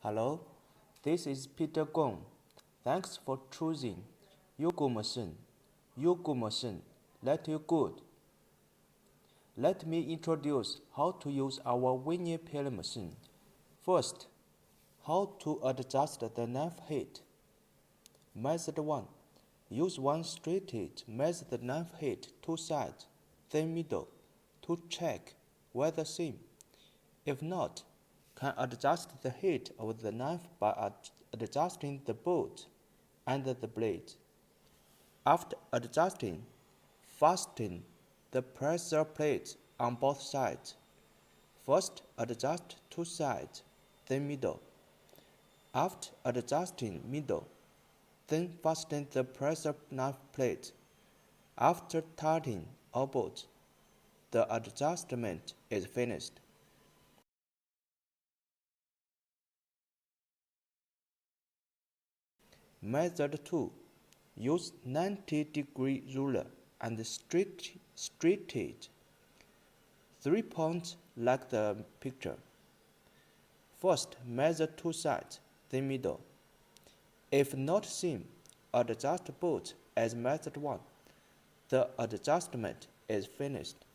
Hello, this is Peter Gong. Thanks for choosing Yogo Machine. Yogo Machine, let you good. Let me introduce how to use our vernier peeler machine. First, how to adjust the knife height. Method 1. Use one straight edge, measure the knife height two sides, then middle, to check whether same. If not, can adjust the height of the knife by adjusting the bolt and the blade. After adjusting, fasten the pressure plates on both sides. First adjust two sides, then middle. After adjusting middle, then fasten the pressure knife plate. After tightening all bolts, the adjustment is finished. Method 2. Use 90-degree ruler and straight edge. 3 points like the picture. First, measure two sides, then middle. If not same, adjust both as method 1. The adjustment is finished.